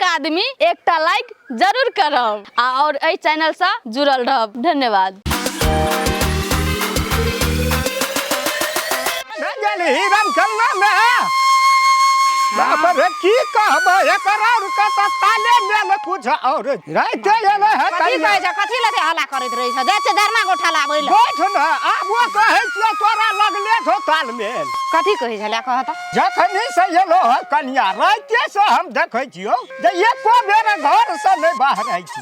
एक आदमी एकटा लाइक जरूर करब और एहि चैनल से जुड़ल रहब। धन्यवाद। बाप रे की कहबो एकरा रुका त ताले में कुछ और राइते एले है कथी कहै छ कथी लते हल्ला करैत रहै छ जाय छै धर्मा गोठा लाबै ल बैठ न आब वो कहै छ तोरा लगले छो ताल में कथी कहै छले कह त जखनी से एलो है कन्या राइते से हम देखै छियो जे एको बेर घर से नहीं बाहर आई छी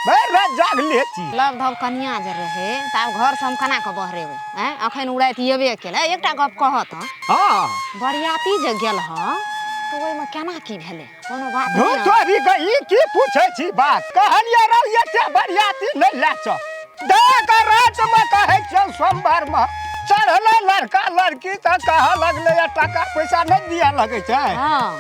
भर रात जाग लेती लव धब कन्या जे रहे तब घर से हम कना के बहरेबै हैं अखन उड़ाइत येबे केले एकटा गप कहत हां बरियाती जे गेल ह तो ओइ में केना की भेले कोनो बात नहीं तोरी गई की पूछै छी बात कहलिए रौ एते बरियाती नहीं ला छ देख रात में कहै छ सोमवार में चढ़ले लड़का लड़की त कह लगले टका पैसा नहीं दिया लगे छै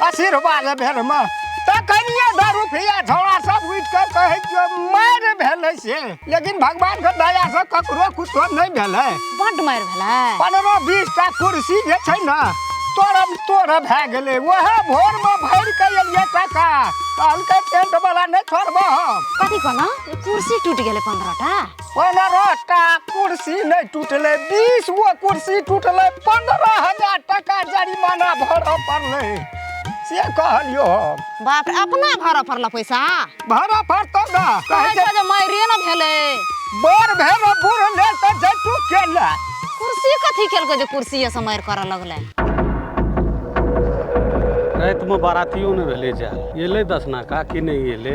आशीर्वाद भेल में त कनिए 10 रुपया झोड़ा सब उठ के कहै छ मार भेलै से लेकिन भगवान के दया से ककरो कुछ नहीं भेलै बड मार भेलै 15-20 टा कुर्सी जे छै ना तोरा भए गेलै वह भोर में भर के एलिए टका कहलकै टेंट वाला नहीं छोड़बो हम कथी कहना कुर्सी टूट गेलै 15 टा 15 टा कुर्सी नहीं टूटले 20 गो कुर्सी टूटले 15,000 टका जरिमाना भरऽ पड़लै से कहलियो हम बाप रे अपना भरऽ पड़ल पैसा भरऽ पड़तो ना कहै छ जे मारे न भेलै बर भेल बुढ़ ले त जटू केला कुर्सी कथी केलको जे कुर्सी से मार करऽ लगलै रात में बारातियों ने रहले जा एले 10 नाका कि नहीं एले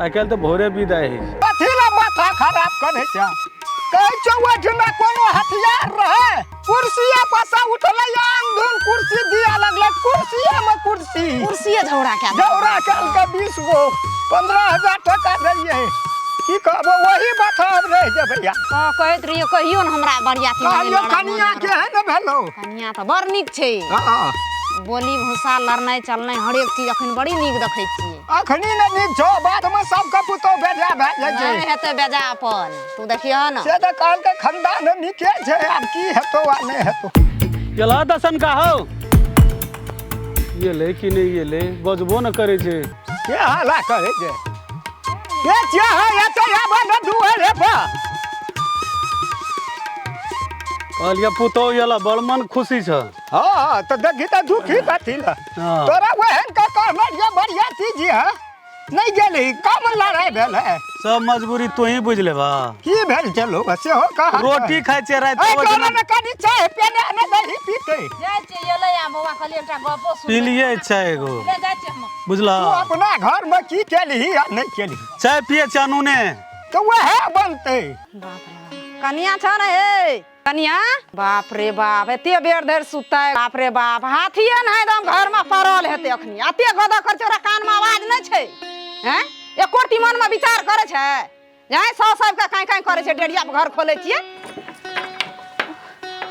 आइ काल्हि तो भोरे विदाई है कथी ला माथा खराब करे छ कहै छ ओठना कोनो हथियार रहे कुर्सीया पासा उठले अंधुन कुर्सी दिया लगले कुर्सीया में कुर्सी झौड़ा के 20 गो 15,000 टका देलिए की कहबो वही माथा अब रह जे भैया कहैत रहियो कहियो न हमरा बरियाती कहलियो कनिया के है न भेलो कनिया त बड़ नीक छै हां बोली भूसा लड़नाई चलनाई हर एक चीज अखन बड़ी नीक देखै छियै अखनी न नीक छौ बाद में सब के पुतो बेजा भए जाय छै नहीं हेतै बेजा अपन तू देखियो न से त कहल के खानदान नीके छै अब की हेतो आ नहीं हेतो चला दसन का हो ये ले कि नहीं ये ले बजबो न करे छे के हाला करे छै ये छिया है ये तो आबा न दुआरे पर कहलिया पुतो यला बड़ मन खुशी छ हां त देखि त दुखी कथी ला तोरा वहन का कहना ये बढ़िया चीज है नहीं गेली कम लड़ाई भेल है सब मजबूरी तू ही बुझ ले बा की भेल चलो बसे हो कहा रोटी खाइ छे रात में ओजना न कनी चाय पेने न दही पीते जाय छै एलै आ बौआ कहलिए एकटा गपो सुन पी लिए चाय एगो ले जाय छै हम बुझला तू अपना घर में की केली या नहीं केली चाय पिए चानू ने तो वह बनते बाप रे कनिया छ न हे कनिया बाप रे बाप एते बेर धर सुतै बाप रे बाप हाथिए न एकदम घर में पड़ल हेते अखनी एते गदा कर छोरा कान में आवाज नै छै हैं एकोरती मन में विचार करे छै जाय सब के काई करे छै डेढ़िया पे घर खोले छिए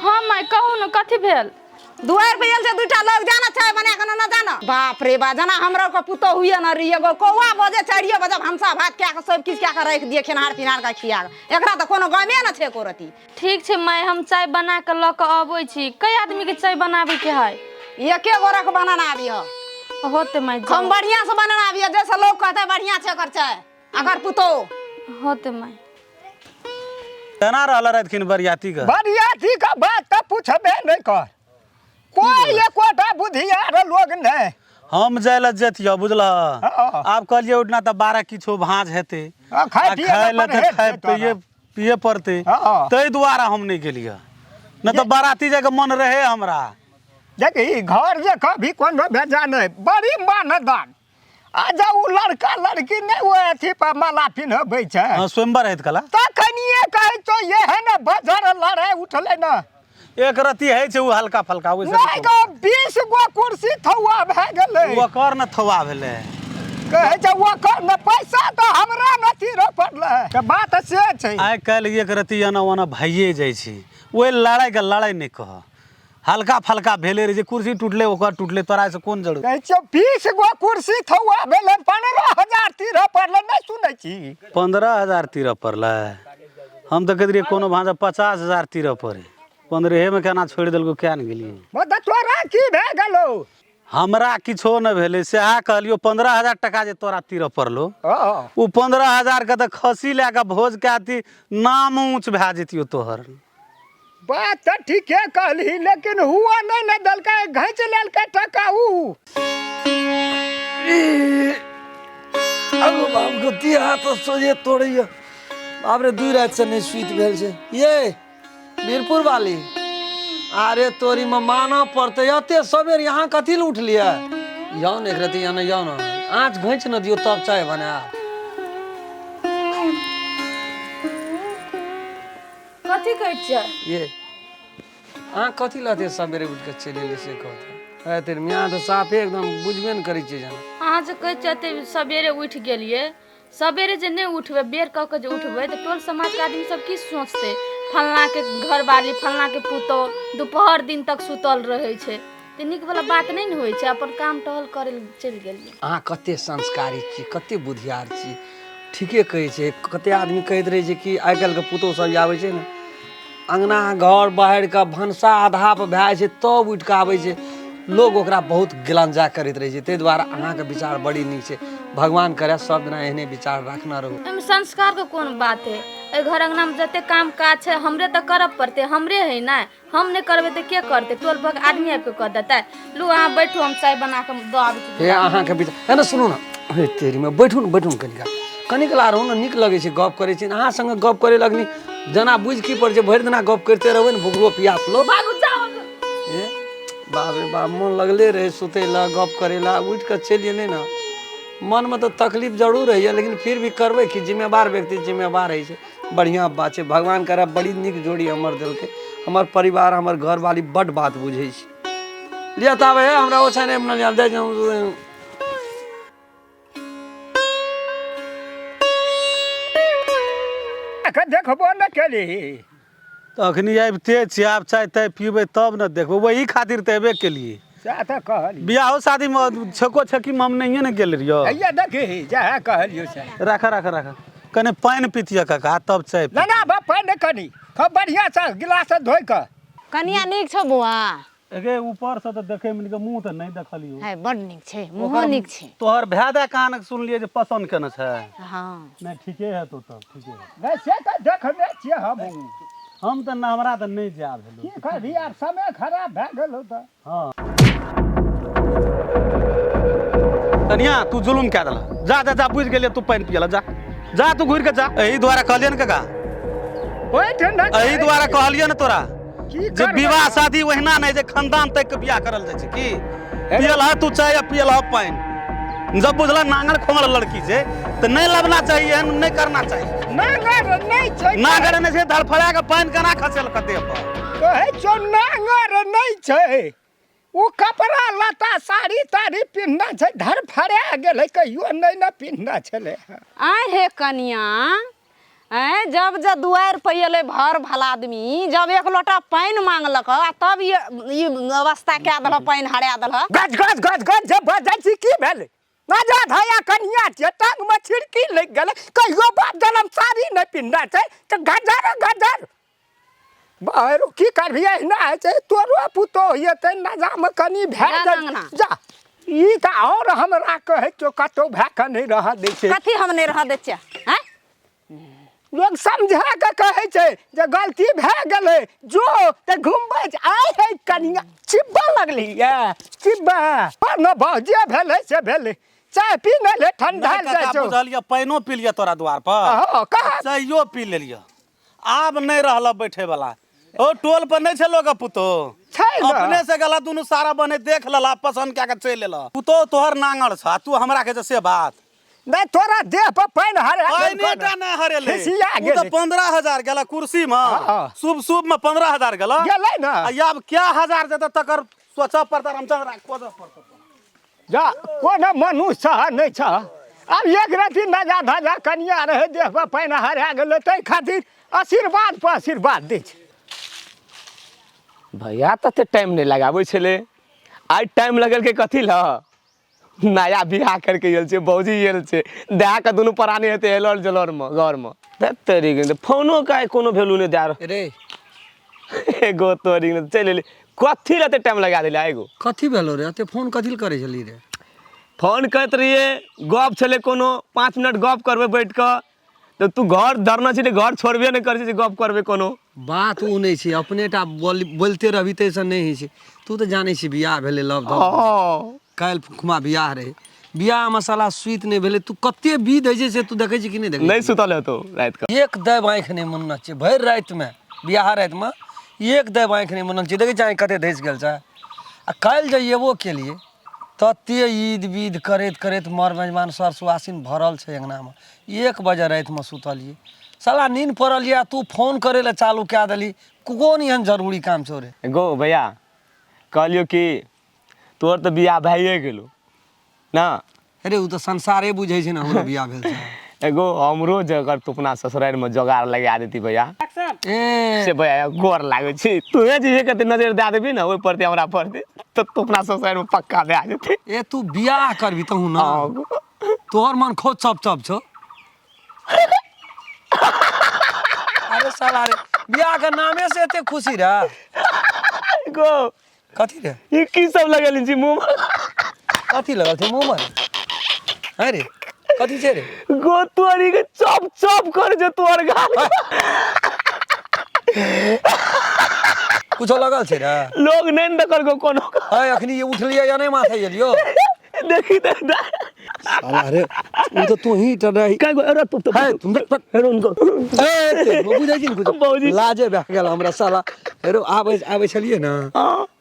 हां माय कहू न कथी भेल दुआर पे एल छै दुटा लोग जाना छै बना के न जाना बाप रे बा जना हमरा को पुतो हुए न रही एगो कौवा बजे 4 बजे हमसा भात क्या के सब किछ क्या के रख दिए खेनार पिनार का खिया एकरा त कोनो गमे न छै कोरती ठीक छै माय हम चाय बना के ल के आबै छी कई आदमी के चाय बनाबे के है एके गोरा के बनाना आबियो होते माय हम बढ़िया से बनाना आबियो जैसे लोग कहते बढ़िया छै कर छै अगर पुतो होते माय तना रहला रातखिन बरियाती का बात त पूछबे नहीं कर कोई एकोटा बुधियार लोग नहीं हम जायला जतिया बुझला आप कहलिए उठना त 12 किछो भांज हेते खाय पिए पड़ते तै दुआरा हम नहीं गेलिया न त बाराती जगह मन रहे हमरा देखी घर जे कभी कोनो भेजा नहीं बड़ी मानदान आ जाऊ लड़का लड़की नहीं वो अथी पर माला पिन्हबै छै स्वयंवर हेत कला त कनिए कहै तो ये है न बजर लड़ाई उठले न एक रती है छै उ हल्का फल्का ओइ से नहीं गो 20 गो कुर्सी थौआ भए गेलै ओकर न थौआ भेले कहै छै ओकर न पैसा त हमरा नथी रो पड़ले के बात से छै आइ काल एक रती एना ओना भइए जाइ छै ओइ लड़ाई के लड़ाई नहीं कह हल्का फल्का भेले रे जे कुर्सी टूटले ओकर टूटले तोरा से कोन जरूर कहै छै 20 गो कुर्सी थौआ भेले 15,000 तीर पड़ले नहीं सुनै छी 15,000 तीर पड़ले हम त कहलिए कोनो भांजा 50,000 तीर पड़े 15 में केना छोड़ देलको क्या न गेलिए मत तोरा की भए गेलो हमरा किछो न भेलै सेहा कहलियो 15,000 टका जे तोरा तीर पड़लो उ 15,000 के तो खसी लए के भोज के आती नाम ऊंच भए जतियो तोहर। बात तो ठीके कहली लेकिन हुआ नहीं न दलका घैच लेलकै टका उ। अगो बाप गति हाथ सोजे तोड़िया बाप रे 2 रात से नहीं सुइत भेल छै। ये वीरपुर वाली अरे तोरी में माना पड़ते अते सबेर यहाँ कथी ल उठलिए जाओ न एक रति यहाँ जाओ न आँच घैंच न दियो तब चाय बना। कथी कहै छ ये कथी लाते सबेरे उठ के चले ले से कहत है तेरे मियां तो साफे एकदम बुझबे न करै छै जाना। अहाँ जे कहै छते सबेरे उठ गेलिए सबेरे जे नहीं उठबे बेर कह के जे उठबे तो टोल समाज के आदमी सब की सोचते फलना के घर वाली फलना के पुतो दोपहर दिन तक सुतल रहे छे ते निक वाला बात नहीं न होय छे अपन काम टहल करे चल गेलिए। अहाँ कते संस्कारी छी कते बुधियार छी ठीके कहै छै। कते आदमी कहैत रहे छै कि आइ काल्हि के पुतोह सब आबै छै न अंगना घर बाहर का भनसा आधा पे भए छै तब उठ के आबै छै लोग ओकरा बहुत गिलंजा करैत रहे छै। ताहि दुआरे अहाँके विचार बड़ी नीक छै भगवान करे सब दिना एहने विचार रखना रहू। एमे संस्कार के कोन बात है ए घर अंगना में जते काम काज है हमरे तो करब पड़ते हमरे है ना हम नहीं करबे तो के करते टोल भग आदमी आके कह देता लू अहाँ बैठो हम चाय बना के दो आबै छी। हे अहाँके विचार है न सुनू न हे तेरी में बैठू न कनिक ला रहू न नीक लगै छै गप करै छी अहाँ संगे गप करे लगनी जना बुझ की पड़ छै भरि दिना गप करते रहबै न भुगरो पियास लो भागू जाओ। ए बाप रे बाप मन लगले रहे सुते ला गप करे ला उठ के चलिए नहीं ना मन में तो तकलीफ जरूर है लेकिन फिर भी करबे कि जिम्मेवार व्यक्ति जिम्मेवार है छै बढ़िया बात छै। भगवान करे बड़ी नीक जोड़ी हमर दिल के हमर परिवार हमर घर वाली बड़ बात बुझे छै लिया ताबे हमरा ओछा नहीं मन जान जाए देखबो न केली तखनी आबिते छी आब चाय ताय पीबै तब न देखबै वही खातिर तऽ एबे केलिए। सएह तऽ कहली बियाहो शादी में छको छकी में हम नहीं न गेल रहियो हैया देखी जहाँ कहलियो से राखा कने पानी पीतिया काका तब चाय पी। ना बा पानी कनी खूब बढ़िया से गिलास से धोइ के कनिया नीक छौ बुआ एगे ऊपर से तो देखे में के मुंह तो नहीं देखलियो है बड़ नीक छै मुंह नीक छै तोहर भैदा कान सुनलिए जे पसंद केने छै। हां नहीं ठीके है तो तब ठीके है नहीं से तऽ देखने छियै हम तो ना हमरा तो नहीं जाब भेलो की करी आब समय खराब भए गेल हो तऽ हां कनिया तू जुलुम क्या दला जा बुझ गेलिए तू पानी पियला जा तू घुर के जा एही द्वारा कहलिए न काका बैठ न एही द्वारा कहलिए न तोरा की जे विवाह शादी ओहिना नहीं जे खानदान तक के बियाह करल जाय छै की पियल है तू चाय पियल है पानी जब बुझला नांगल खोंगल लड़की छै तो नहीं लबना चाहिए नहीं करना चाहिए नांगर नहीं छै नांगर नहीं छै धड़फड़ा के पानी केना खसेल कते पर कहै छौ नांगर नहीं छै उ कपड़ा लता साड़ी ताड़ी पिन्हना छै धड़फड़ा गेलै कहियो नहीं न पिन्हना छलै आय हे कनिया जब दुआर पे अयलै भर भला आदमी जब एक लोटा पानि मांगलक तब ई अवस्था कए देलक पानि हरा देलक गज जब बजै छी की भेलै राजा धया कन्या छै टांग में छिड़की लग गेलै कहियो बाप जन्म साड़ी नहीं पिन्हना छै तऽ गजर बाहर की करबी एहना है छै तोरो पुतो हेतै नजा में कनी भए जा ई तऽ और हमरा कहै छौ कतौ भए के नहीं रह दै छै कथी हम नहीं रह दै छियै हैं लोग समझा के कहै छै जे गलती भए गेलै जो तऽ घुमबै आइ है कनिया चिब्बा लगली चिब्बा न जे भेलै से भेलै चाय पी न ले ठंडा जाय छौ बुझलिए पानियो पी लिया तोरा द्वार पर कहा चायो पी लेलिए आब नहीं रहल बैठे वाला ओ टोल पर नहीं छै लोग पुतो छै न अपने से गला दुनु सारा बने देख लेला पसंद क्या के चल लेला पुतो तोहर नांगल छ तू हमरा के से बात नहीं तोरा देह पर पानि हरे पानिटा नहीं हरेले खिसिया उ गेलै तो 15,000 गेला कुर्सी में शुभ में 15,000 गेला गेलै न अब क्या हजार देता तकर सोचा पड़ता रामचंद्र राखो पड़ता जा कोनो मनुष्य नहीं छ अब एक राति नजा धजा कनिया रहे देह पर पानि हरा गेलै तै खातिर आशीर्वाद पर आशीर्वाद दै छै भैया तते टाइम नहीं लगाबै छले आज टाइम लगल के कथी ल नया बियाह करके गेल छै बौजी गेल छै देहा के दुनू प्राणी हेते एलर जलर में घर में तेरी फोनो का कोनो वैल्यू नहीं दे रे एगो तोरी चल एले कथी रहते टाइम लगा दिला एगो कथी भेलो रे? ते फोन कथी करे छली रे? फोन करत रहिए गप छले कोनो 5 मिनट गप करबे बैठ के तो तू घर धरना छी घर छोड़बे नहीं कर गप करबे कोनो बात उ नहीं छी, अपनेटा बोलते रहबी तैसे नहीं है छी। तू तो जाने छी बियाह भेले लव काल खुमा बियाह रहे, बियाह मसाला स्वीत नहीं भेले। तू कते विध है से तू देखे छी कि नहीं देखे? नहीं सुतल है तो रात का एक दब आँख नहीं मुनना चाहिए भर रात में, बियाह रात में एक दब आँख नहीं मुनना चाहिए। देखे चाहे कते धस गल छै आ काल जाइएबो के लिए तते ईद विध करैत करैत मर मेजबान सर सुआसिन भरल छै अंगना में। 1 बजे रात में सुतलिए, साला नींद पड़ल या तू फोन करे ला चालू क्या दली। कोन एहन जरूरी काम छौ रे? गो भैया कहलियो कि तोर तो बियाह भइए गेलो ना। अरे उ तो संसारे बुझे छै ना हमरो बियाह भेल छै। एगो हमरो जगह तू अपना ससुराल में जोगाड़ लगा देती भैया। ए से भैया गोर लागे छी तुहे जे कते नजर दे देबी ना ओइ परते हमरा परते तो तू अपना ससुराल में पक्का दे आ जेते। ए तू बियाह करबी तहु ना, तोहर मन खो चप चप छौ। अरे साला रे बियाह के नामे से एते खुशी रे गो कथी रे? ई की सब लगल छी मुंह में? कथी लगल छै मुंह में? अरे कथी छै रे? गो तोरी के चप चप कर जे तोर गाल कुछो लगल छै रे? लोग नहीं न कर गो कोनो हाय अखनी ये उठलिए या नहीं माथे गेलियो? देखी दे साला रे उ तो तू ही टराई काय गो अरे तू तो है तुम हेरो उनको ए बुझै छी कुछ बाबूजी। लाजे भए गेल हमरा साला। हेरो आबै छलिए ना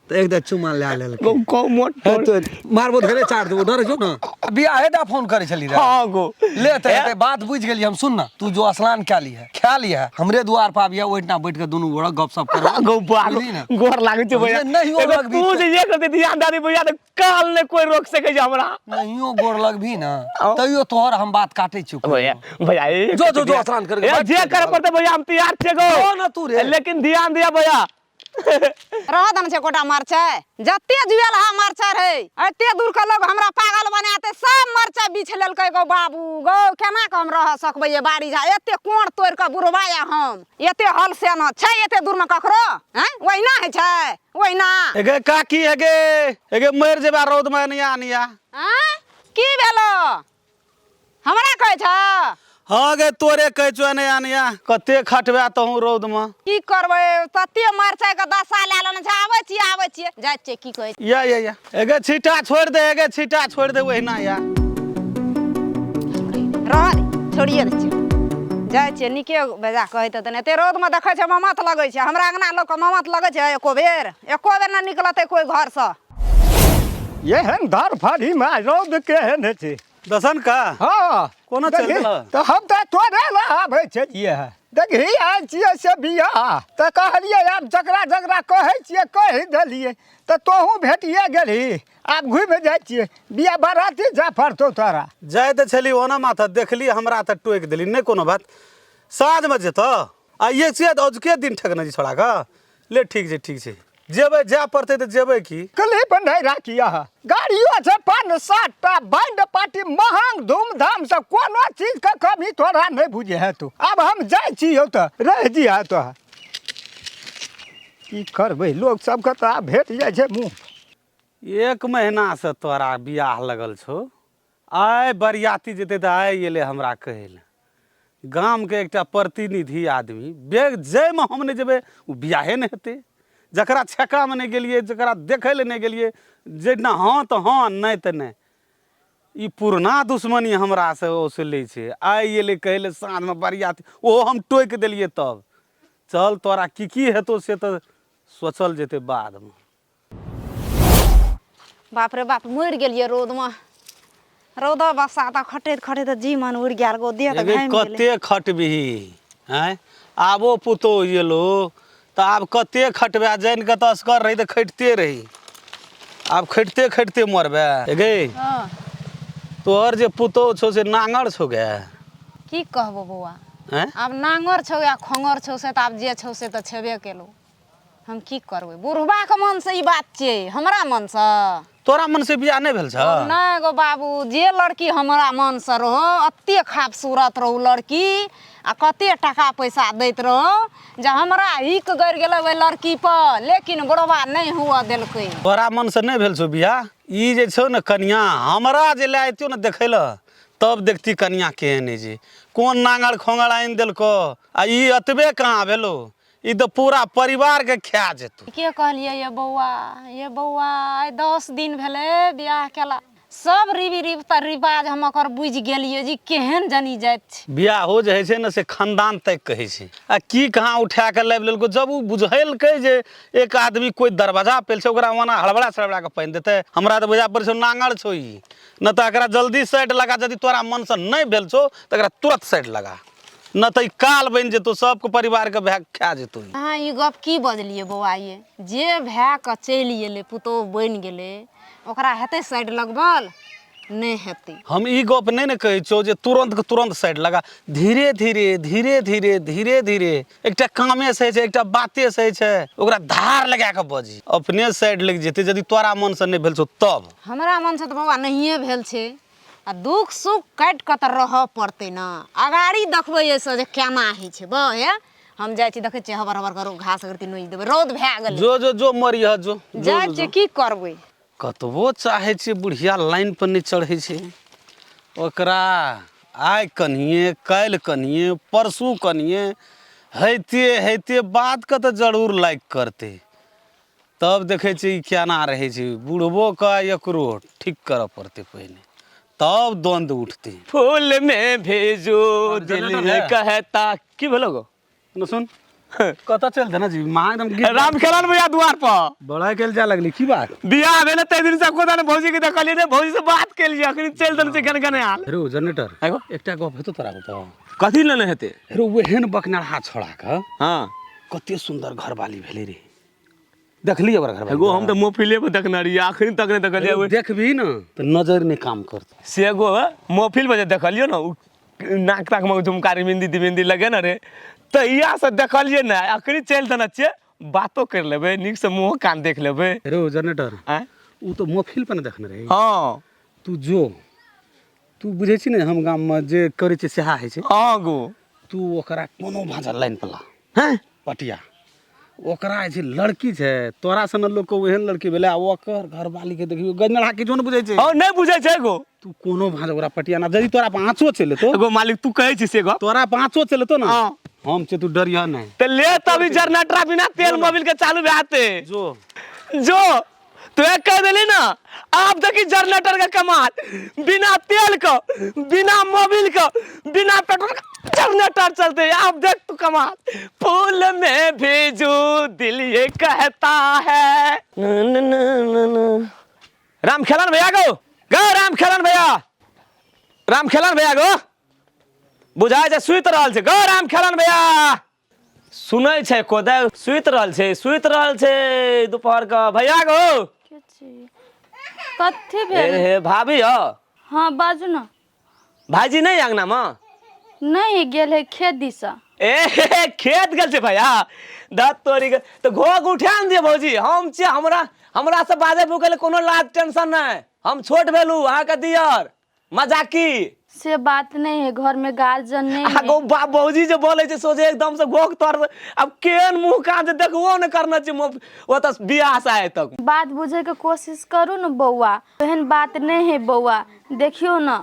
तो एक दा चुमा ले लेल गो को मोट तो मारबो धरे चाट देबो डर छौ ना। बियाह हेटा फोन करे छली रे। हां गो ले ते बात बुझ गेली हम। सुन ना तू जो स्नान क्या ली है ख्या ली है हमरे द्वार पर आबिया ओइठना बैठ के दोनों गोड़ा गपशप कर गो बागो गोर लागे छै भैया नहीं हो लग भी तू जे ये करते ध्यान दादी भैया तो काल ने कोई रोक सके छै हमरा नहियो गोर लग भी ना तइयो तोहर हम बात काटे छी भैया भैया जो स्नान कर जे करे पड़ते भैया हम तैयार छे गो ना तू रे लेकिन ध्यान दिया भैया रह दन से कोटा मरचा जत्ते जुएल हा मरचा रे एते दूर के लोग हमरा पागल बनाते सब मरचा बिछ लेलकै गो बाबू गो केना के हम रह सकबै ये बाड़ी जा एते कोण तोड़ के बुरबाया हम एते हल से न छै एते दूर में ककरो हैं ओहिना है छै ओहिना एगे काकी एगे मर जेबा रौद में निया निया हैं की भेलो हमरा कहै छ? हाँ गे तोरे कहै छौ निया निया कते खटबा तहूँ रौद में की करबै तते मरचा के दशा ले लेने छै। आबै छी जाय छै की कहै या एगे छीटा छोड़ दे एगे छीटा छोड़ दे ओहिना या रह दे छोड़िए दे छै जाय छै निके बेजा कहै त ने एते रौद में देखै छै ममत लगै छै। हमरा अंगना लोग के ममत लगै छै एको बेर ना निकलतै कोई घर से। एहन धर फाड़ी में रौद केहन छै दसन का हाँ कोनो चल गेल तो हम तो तोरे ला आबै छलिए देखी आयल छियै से बियाह तऽ कहलिए आब जकरा जकरा कहै छियै कहि देलिए तऽ तोहूँ भेटिए गेलही आब घुमि जाइ छियै बियाह बाराती जा पड़तौ तोरा जाय तऽ छली ओना माथा देखली हमरा तऽ टोकि देली नहीं कोनो बात साँझ में जेतो आइए छियै तऽ अजुके दिन ठकना जी छोड़ा का ले ठीक छै जेबै जा पड़तै तऽ जेबै की क्लिप नहीं राखी गाड़ियों से 5-7 टा बैंड पार्टी महंग धूमधाम से कोनो चीज का कमी तोरा नहीं बुझे है तू। अब हम जाय छियो तो रह जिया तो की करबै लोग सबके तो आब भेट जाइ छै मुँह। 1 महीना से तोरा बियाह लगल छौ आइ बरियाती जेतै तऽ आइ एलै हमरा कहै लए गाम के एकटा प्रतिनिधि आदमी बेग जाहिमे हम नहि जेबै ओ बियाहे नहि हेतै जकरा छक्का में नहीं गेलिए जकरा देखे ले नहीं गेलिए जेना हाँ तो हाँ नहीं तो नहीं ई पुरना दुश्मनी हमरा से ओसे ले छै आइ एले कहले साँझ में बरियाती ओहो हम टोकि देलिए तब चल तोरा की हेतौ से तो सोचल जेतै बाद में। बाप रे बाप मरि गेलिए रोद में रौद बसात खटैत जी मन उड़ि गेल गो देह त घामि गेलै। कते खटबिही हैं आबो पुतो एलो तो आब कते खटबा जान के तो असगर रही तो खटते रही आब खटते मरबे गे तोहर जे पुतो छौ से नांगर छौ गे की कहबो बौआ हैं आब नांगर छौ या खोंगर छौ से त आब जे छौ से त छेबे केलो हम की करबै बुढ़बा के मन से ई बात छै हमरा मन से तोरा मन से बियाह नहीं भेल छ नहीं गो बाबू, जे लड़की हमारा मन से रहो अते खूबसूरत रहो लड़की आ कते टका पैसा दैत रहो जे हमरा हिक गड़ गेलै ओइ लड़की पर, लेकिन बुढ़वा नहीं हुआ देलकै। तोरा मन से नहीं भेल छौ बियाह? ई जे छौ ने कनिया हमरा जे ले आइतियो ने देखै ल तब देखती कनिया केहन है जी, कोन नांगड़ खोंगड़ आइन देलको आ ई अतबे कहाँ भेलो, ई तो पूरा परिवार के खा जेतौ। के कहलिए ये बौआ आइ 10 दिन भेलै बियाह केला, सब रिवाज हम ओकर बुझ गेलिए जी केहन जनी जाइत छै। बियाह हो जे है छै ने से खानदान तक कहै छै, आ की कहाँ उठा के लाबि लेलको। जब उ बुझेलकै जे एक आदमी कोई दरवाजा पे छै ओकरा वना हड़बड़ा सड़बड़ा के पानि देतै, हमरा तो बुझा पड़ै छौ नांगड़ छौ ई, न तो एकरा जल्दी साइड लगा। यदि तोरा मन से नहीं भेल छौ तो एकरा तुरंत साइड लगा, न तो ई काल बन जेतौ, सबके परिवार के भए खा जेतौ। अहाँ ई गप की बजलिए बौआ, ये जे भए के चलि गेलै पुतोह बनि गेलै ओकरा हेतै साइड लगबल? नहीं हेतै। हम ई गप नहीं ने कहै छौ जे तुरंत के तुरंत साइड लगा, धीरे धीरे धीरे धीरे धीरे धीरे एकटा कामे से छै, एकटा बाते से छै, ओकरा धार लगा के बजी, अपने साइड लग जेतै। यदि तोरा मन से नहीं भेल छौ तब। हमरा मन से तो बौआ नहिए भेल छै, आ दुख सुख काटि कऽ तऽ रहऽ पड़तै ने। अगाड़ी देखबै ऐसे जे केना होइ छै बे, हम जाइ छी देखै छियै हबर हबर करू घास अगरती नोचि देबै, रौद भए गेलै जो जो जो मरिह जो जाइ छियै की करबै। कतबो चाहे छियै बुढ़िया लाइन पर नहीं चढ़ै छै, ओकरा आइ कनिए काल्हि कनिए परसू कनिए हैते बात के तो जरूर लाइक करते, तब देखे छियै केना रहे छै। बुढ़बो का एकरो ठीक करऽ पड़ते पहले, तब द्वंद उठते। फूल में भेजो दिल कहता की भेलो गो न सुन कत चल दे ना जी मां एकदम राम खेलन भैया द्वार पर बड़ा केल जा लगली की बात? बियाह भेल तै दिन से को भौजी के देखलिए ने, भौजी से बात के लिए अखनी चल दन से गन हाल। रो जनरेटर एगो एकटा गप हेतो तोरा बताओ, कथी लेने हेते? रो वेहन बकनाहा छोड़ा के हां कते सुंदर घरवाली भेले रे, देखली ओकर घरवाली? एगो हम तो मोफिले पे देखना रही, आखिरी तक ने देखलिए। देखबी न तो नजर नहीं काम करते से एगो मोफिल पे देखलियो ना, नाक ताक में झुमकारी मेहंदी दिमेंदी लगे ना रे, तो यहाँ से देखलिए ना अखनी चल देना चाहिए, बातो कर लेबे निक से मुंह कान देख लेबे। रो जनरेटर उ तो मोफिल पर न देखने रही। हां तू जो तू बुझे छी ने हम गाम में जे करे छै सेहा है छै। हां गो तू ओकरा कोनो भाजा लाइन पला हैं पटिया, ओकरा जे लड़की छै तोरा सन लोग को ओहन लड़की भेले, ओकर घरवाली के देखियो गजनड़ा के जो न बुझे छै। हां नहीं बुझे छै गो, तू कोनो भाजा ओकरा पटिया ना, यदि तोरा पांचो चले तो एगो मालिक तू कहे छी से गो, तोरा पांचो चले तो ना हां हम से तू डरिया नहीं। तो ले तभी जनरेटर बिना तेल मोबिल के चालू रहते जो तो एक कह दिली ना, आप देखी जनरेटर का कमाल, बिना तेल का बिना मोबिल का बिना पेट्रोल का जनरेटर चलते हैं। आप देख तू कमाल, फूल में भेजो दिल ये कहता है राम खेलन भैया गो राम खेलन भैया गो बुझाय छै सुति रहल छै गो राम खेलन भैया, सुनै छै कोदे सुति रहल छै दोपहर का भैया गो। कथी भेल? हे भाभी हो? हाँ बाजू ना। भाईजी नहीं अंगना में? नहीं गेल है खेत दिशा। ए खेत गेल छै भैया, दत तोरी के तो घोग उठान दिए भौजी, हम छी हमरा से बाजे भूखे कोनो लाज टेंशन नहीं, हम छोट भेलू अहाँ के दियर मजाकी से बात नहीं है, घर में गार्जियन नहीं है। गो बाप भौजी जो बोले छै सोचे एकदम से घोग तोड़, अब केन मुंह का जे देखबो न करना छै, वो तो बियाह से आए तक बात बुझे के कोशिश करू न बौआ, एहन बात नहीं है बौआ। देखियो न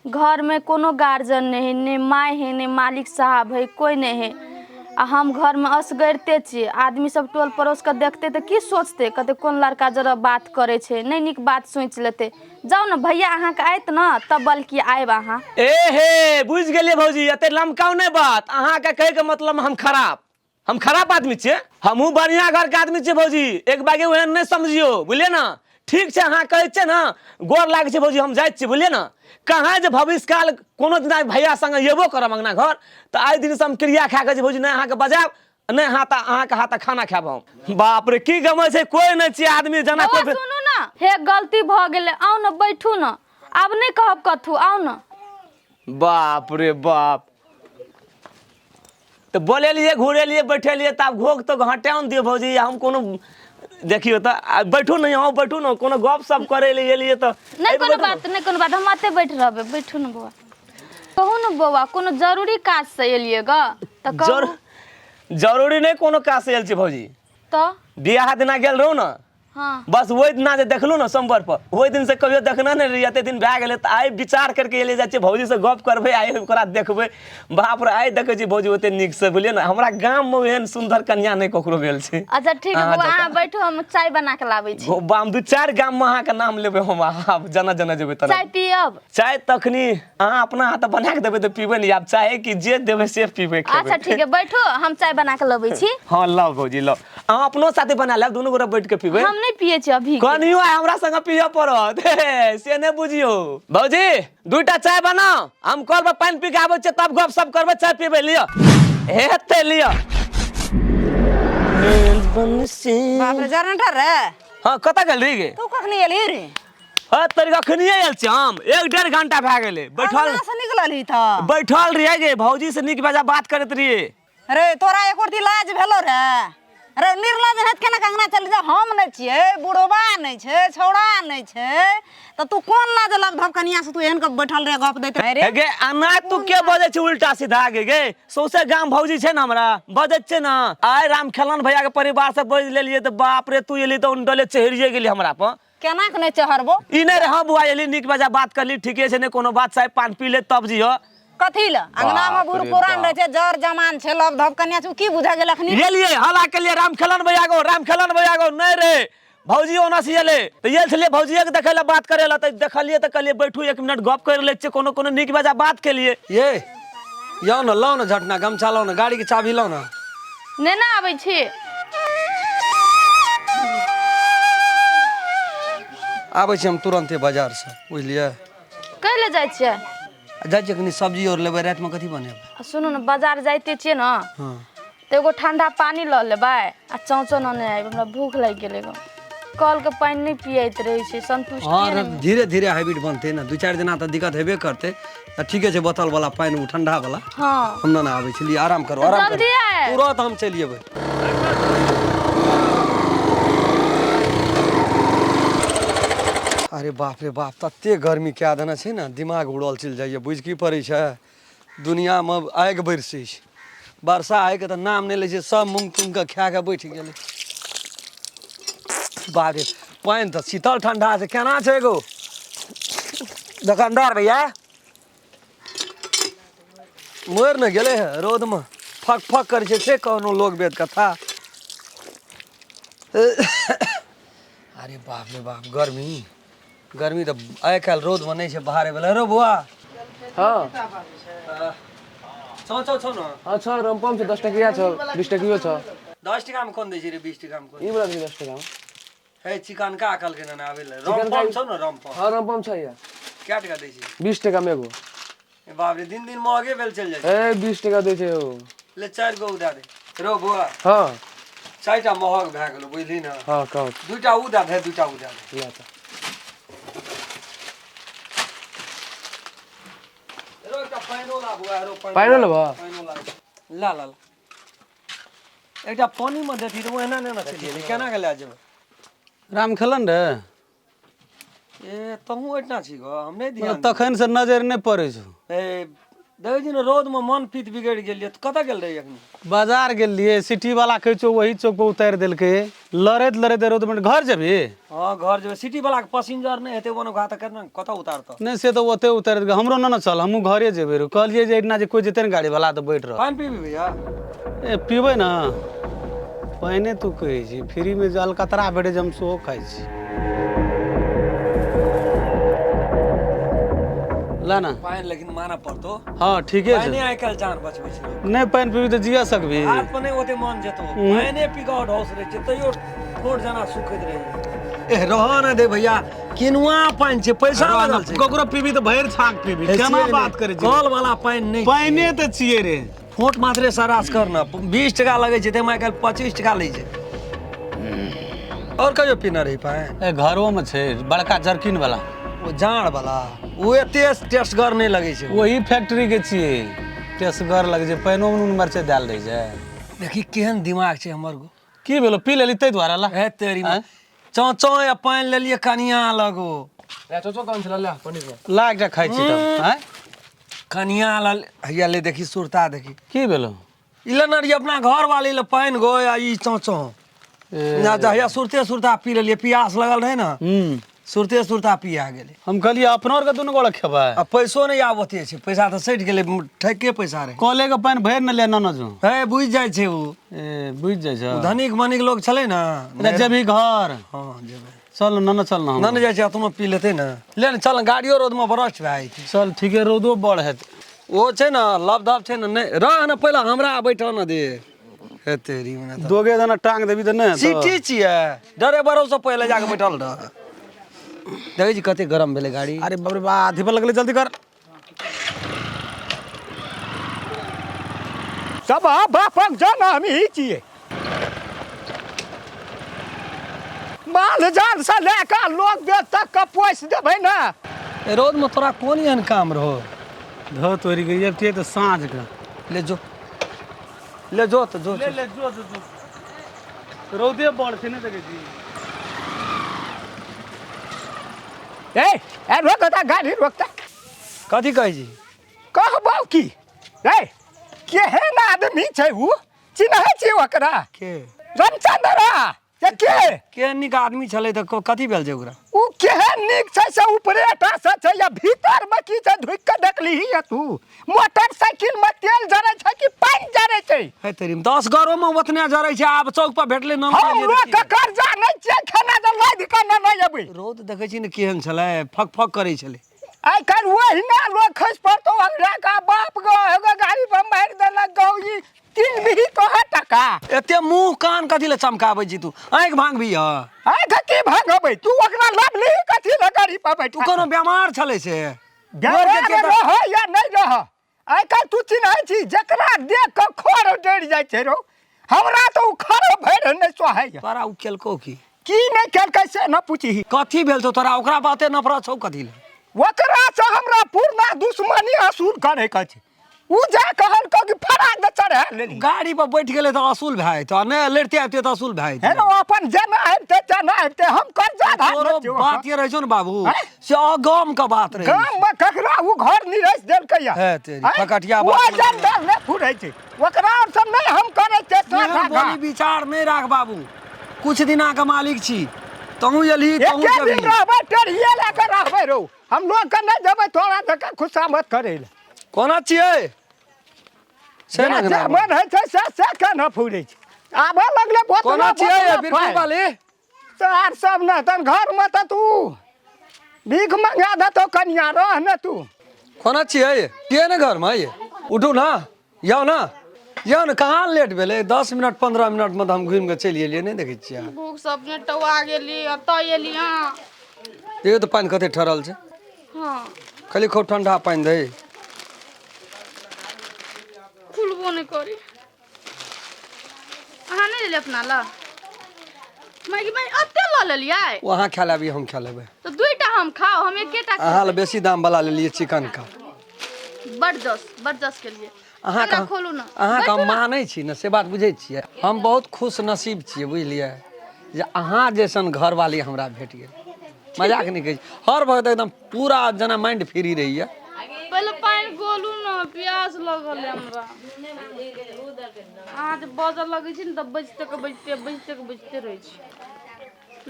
घर में कोनो गार्जियन नहीं है, ने माय है ने मालिक साहब है, कोई नहीं है। आ हम घर में असगरते छी, आदमी सब टोल पड़ोस के देखते तो की सोचते, कहते कौन लड़का जरा बात करे छे, नहीं निक बात सोच लेते। जाओ न भैया अहाँ के आयत न तब बल्कि आयब अहाँ। ए हे बुझ गेलिए भौजी, एते लमकाउ नहीं बात, अहाँ के कहे के मतलब हम खराब आदमी छे, हमहू बढ़िया घर के आदमी छे भौजी, एक बागे ओहन नहीं समझियो बुझलिए ना। ठीक छे अहाँ कहे छे ना, गोर लागे छे भौजी, हम जाइत छी बुझलिए ना। कहाँ जे भविष्य काल कोनो दिन भैया संग येबो करब अंगना घर, तो आइ दिन से हम क्रिया खा के भौजी नहीं अहाँ के बजाब, नहीं अहाँ के हाथ खाना खाब हम। बाप रे की गमे छे, कोई नहीं छे आदमी जना कोई। सुनू ना, हे गलती भ गेले, आओ न बैठू न, अब नहीं कहब कथू, आओ न। बाप रे बाप, तो बोले लिए घूरे लिए बैठे लिए, तब घोग तो हटान दियो भौजी, हम कोनो देखियो तो बैठू नहीं यहाँ बैठू ना कोनो गप सप करे ले लिए तो नहीं कोनो बात हम अते बैठ रहबे बैठू न बौआ कहू न बौआ कोनो जरूरी काज से एलिए ग त कहू जरूरी नहीं कोनो काज से आयल छी भौजी तो बियाह दिना गेल रहू ना हाँ बस वही दिना जे देखलू ना संबर पर वही दिन से कभियो देखना नहीं रही एते दिन भए गेले त आइ विचार करके एले जाय भौजी से गप करबे आइ ओकरा देखबे बाप रे आइ देखै छी भौजी ओते नीक से बुझलिए ना हमरा गाम में एहन सुंदर कन्या नहीं ककरो भेल छै अच्छा ठीक है बौआ अहाँ बैठू हम चाय बना के लाबै छी बाम दू चार गाम में अहाँ के नाम लेबे हम आब जना जना जेबे त चाय पियब चाय तखनी अहाँ अपना हाथ बना के देबे त पीबे नहीं आब चाहे कि जे देबे से पीबे खेबे अच्छा ठीक है बैठू हम चाय बना के लाबै छी हां लाओ भौजी लाओ अहाँ अपनो साथे बना लेब दुनू गोरा बैठ के पीबे हम नहीं पिए छी अभी कनियो आइ हमरा संग पिए पड़त से नहीं बुझियो भौजी दुईटा चाय बनाओ हम कल में पानी पी के आबै छै तब गप सब करबे चाय पीबे लियो हेते लियो बाप रे जनरेटर रे हां कता गेल रही गे तू कखनी एली रे हां तरी कखनी आयल छी हम 1.5 घंटा भए गेले बैठल अंगना से निकलली था बैठल रहिए गे भौजी से नीक बेजा बात करत रहिए अरे तोरा एक रती लाज भेलो रे अरे निर्लज हत केना अंगना चली जा हम नहीं छिए बुढ़वा नहीं छे छौड़ा नहीं छे तो तू कोन लाज लब धपकनिया से तू एहन के बैठल रे गप दैत रे गे अना तू के बजे छ उल्टा सीधा गे सौसे गाम भौजी छे ना हमरा बजे छे ना आइ राम खेलन भैया के परिवार से बज लेलिए त बाप रे तू एली त उन डले चहरिए गेली हमरा पर केना के नहीं चहरबो ई नहीं रे हां बुआ एली नीक बेजा बात करली ठीके छे ने कोनो बात साहब पान पी ले तब जियो कथी ल अंगना में बूढ़ पुरान रहे छे जर जमान छे लब धपकनिया तू की बुझा गेल अखनी गेलिए हला के लिए राम खेलन भैया गो नहीं रे भौजी ओना से एले त ये छले भौजी के देखै ला बात करे ला त देखलिए त कहलिए बैठू 1 मिनट गप कर ले छे कोनो कोनो नीक बेजा बात के लिए ये याओ न लाओ न झटना गमछा लाओ न गाड़ी के चाबी लाओ न ने ना आबै छी आबै छी हम तुरंते बाजार से बुझलिए कैले जाइ छियै जाइ छी कनी सब्जी और लेबै रात में कथी बनेबै सुनू न बाजार जाइते छियै न हां तो एगो ठंडा पानी ल लेबै आ चौचो न आइब हमरा भूख लागि गेलै ग कल के पानी नहीं पियत रहे छै संतुष्टि हां धीरे धीरे हैबिट बनते ना 2-4 दिन त दिक्कत हेबे करते त ठीके छै बोतल वाला पानी ठंडा वाला हां हम ना आबै छी आराम करो आराम करो जल्दी आए तुरंत हम चलिए भाई अरे बाप रे बाप तते गर्मी क्या देना छै ना दिमाग उड़ल चल जाइए बुझ की पड़ै छै दुनिया में आगि बरसै छै वर्षा आए के त नाम नहीं ले छै सब मूंग तुंग के खा के बैठ गेलै बाप रे पानि त शीतल ठंडा छै केना छै एगो दुकानदार भैया मोर न गेले है रोड में फक फक करे छै से कोनो लोग वेद कथा अरे बाप रे बाप गर्मी तो आइ काल रोद में नहीं छै बाहर वाला रो बुआ हां छौ न अच्छा रमपम छ 10 टकिया छ 20 टकियो छ 10 टका में कोन दै छै रे 20 टका में कोन ई बला 10 टका हे चिकन का अकल के ना आवेला रमपम छौ न रमपम हां रमपम छ या क्या टका दै छै 20 टका में एगो ए बाप रे दिन दिन महगे भेल चल जाय ए 20 टका दै छै ओ ले 4 गो उदा दे रो बुआ हां 4टा महग भए गेलो बुझली ना हां कहो 2टा उदा दे 2टा उदा दे या त रो का पाइनो ला बुआ रो पाइनो लेबा पाइनो ला ला एकटा पानी में देती तो एना ना चलिए केना के ले जेबै राम खेलन रे ए तहू एतना छी गो हम नहीं ध्यान तखन से नजर नहीं पड़े छौ ए देखै छी न रोड में मन पीत बिगड़ गेलिए त कतऽ गेल रही अखनी बाजार गेलिए सिटी वाला कहै छौ वही चौक पर उतार देलकै लड़ैत रोड में घर जेबी हां घर जेबै सिटी वाला के पैसेंजर नहीं हेते कोनो घात करना कतऽ उतारत नहीं से तो ओते उतार दे हमरो ना चल हमहू घरे जेबे रे कहलिए जे इतना जे कोई जेते न गाड़ी वाला तो बैठ रह पानी पीबी भैया ए पीबै ना पहिने तू कहै छी फ्री में जल कतरा भेटे जे हम सेहो खाइ छी ला ना पानी लेकिन माना पड़तो हाँ ठीके पानी छै आइ काल जान बचबै छै नहीं पानि पीबी तो जिया सकबी हाथ पर नहीं ओते मन जेतो पानी पिकआउट हाउस रहे छै तैयो थोड़ जना सुखैत रहे ए रह ना दे भैया किनुआ पानी छै पैसा बदल छै ककरो पीबी तो भैर छाक पीबी केना बात करे छी कल वाला पानी नहीं पाइने तो छिए रे फोट मात्रे सरास करना 20 टका लगे छै तेमा काल 25 टका लै छै और कहियो पीना रही पानी ए घरो में छै बड़का जर्किन वाला वो जान वाला वो टेस्टगर नहीं लगे छै वही फैक्ट्री के छिए टेस्टगर लगे छै पाइनो में नून मरचाइ डाल दै छै देखी केहन दिमाग छै हमर गो की भेलो पी लेली तै द्वारा ला हे तेरी चौचो या पानी ले लिए कनिया लगो ला एकटा खाइ छी तब हैं कनिया हैया ले देखी सुरता देखी की भेलो इला नरी अपना घर वाली ले पानी गो या ई चौचो ना जहिया सुरते सुरता पी लेलिए प्यास लगल रहे ना सुरते सुरता पिया गेले हम कहलिए अपनो और के दुनु गोड़ा खेबै आ पैसो नहीं आवते छे पैसा तो सट गेले ठेके पैसा रहे कॉले के पानी भैर न ले न जो हे बुझ जाय छे उ ए बुझ जाय छ धनिक मनिक लोग छले ना अरे जेबी घर हां जेबे चल न चल न न जाय छे तुम पी लेते ना ले चल गाड़ियो रोड में बरस भाई चल ठीके रोदो बड़ है वो छे ना लबदब छे ना नहीं रह ना पहला हमरा बैठो ना दे हे तेरी मने तो दोगे जना टांग देबी त न सीटी छिए ड्राइवरो से पहले जाके बैठल रह देखै छी कते गरम भेले गाड़ी अरे बाप रे बा धिपा लगले जल्दी कर सब बापक जनम ही छिए माल जाल से लेकर लोग दे तक के पोस देबै ना रोड में तोरा कोन एहन काम रहो ध तोरी गई अब ते साँझ का ले जो तो जो ले जो रोदे बड़ छे ने देखे छी ए रोकता गाड़ी रोकता कथी कहै छी कहबौ की रे केहन आदमी छै उ चिन्है छी ओकरा के रामचंद्रा के निक आदमी छले त कथी भेल छै ओकरा उ केहन निक छै से ऊपरेटा से छै या भीतर में की छै ढुक के देखलिही है तू मोटरसाइकिल में तेल जरै छै कि पानी जरै छै हे तेरी 10 गरो में ओतने जरै छै आब चौक पर भेटले न हम लोग के कर्जा नै छै खाना ज लाद के न अबै रोड देखै छी ने केहन छले फक फक करै छले आइ काल ओहिना लोग खस पड़तो अंगरा का बाप गो एगो गाड़ी पर मार देलक गौई 3 भी तो टका एते मुंह कान कथी ले चमकाबै छी तू आंख भांगबी ह आइ की भागबै तू ओकरा लबली कथी ले गाड़ी पर बैठ तू कोनो बीमार छले से रह या नहीं रह आइ काल तू चिन्है छी जकरा देख के खोर डर जाय छै रो हमरा तो खरो भैर नै सोहै तोरा उ केलको की नहीं केलकै से न पूछी कथी भेल छौ तोरा ओकरा बाते नफरत छौ कथी ले ओकरा से हमरा पूर्ण दुश्मनी असूल करे के छै उ जा कहल कि फराक दे चढ़ा लेली गाड़ी पर बैठ गेले त असूल भाई तो ने लड़ते आते त असूल भाई हेरो अपन जना आबते हम कर्जा तोरो बात ये रहै छौ न बाबू से अगम का बात रहै गाम में ककरा उ घर निरस देलकै या हे तेरी फकटिया बात ओ जंदर ने फुरै छै ओकरा और सब नहीं हम करे छै साधा बोली विचार नहीं राख बाबू कुछ दिना का मालिक छी तहू एलही तहू एक दिन रहबै टेढ़िए लेकर रहबै रो हम लोग के नहीं देबै तोरा तक खुशामत करे ले कोना छियै से ना मन है से के न फुरै छै आबे लगले बहुत कोना छियै बिरकुल वाली सार सब न तन घर में त तू भीख मंगा दे तो कन्या रह न तू कोना छियै के ने घर में ये उठू ना जाओ न कहाँ लेट भेले 10 मिनट 15 मिनट में हम घूम के चलि एलिए नहीं देखे छियै भूख सब ने टवा गेली अत एली हां देखियो तो पानी कते ठहरल छै हां खाली खूब ठंडा पानी दे खुलबो नहीं करी अहाँ नहीं ले अपना ला मैगी मैं अते ला लेलियै वहां खा लेबी हम खा लेबै तो दुईटा हम खाओ हम एकेटा अहाँ ले बेसी दाम वाला ले लिए चिकन का बरजस के लिए अहाँ का खोलू ना अहाँ का मानै छी न से बात बुझै छियै हम बहुत खुश नसीब छियै बुझलियै जे अहाँ जैसन घरवाली हमरा भेट गेल मजाक नहीं कही हर वक्त एकदम पूरा जना माइंड फ्री रहिए पहले पानी गोलू ना प्यास लगल है हमरा आज बजल लगे छी न त बजते रहे छी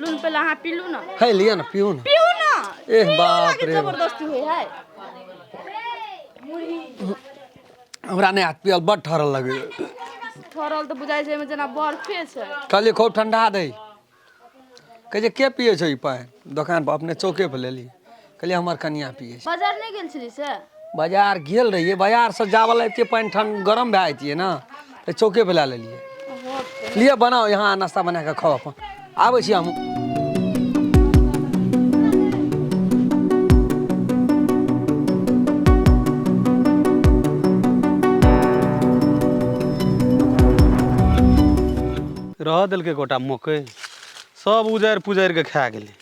लून पहले अहाँ पीलू ना है लिया ना पियो ना एह बाप रे जबरदस्ती होई है हमरा ने हाथ पियल बड़ ठहरल लगे ठहरल तो बुझाई छै में जना बर्फे छै कहलिए खूब ठंडा दे कहे जे के पिए छै ई पानी दुकान पर अपने चौके पर लेली कहलिए हमर कनिया पिए छै बाजार नहीं गेल छली से बाजार गेल रहिए बाजार से जावल एते पानी ठंड गरम भए जतिए ना तो चौके पे ला लेलिए लिए बनाओ यहाँ नाश्ता बना के खाओ अपन आबै छी हम रह देलकै गोटा मकई सब उजारि पुजारि के खा गेलै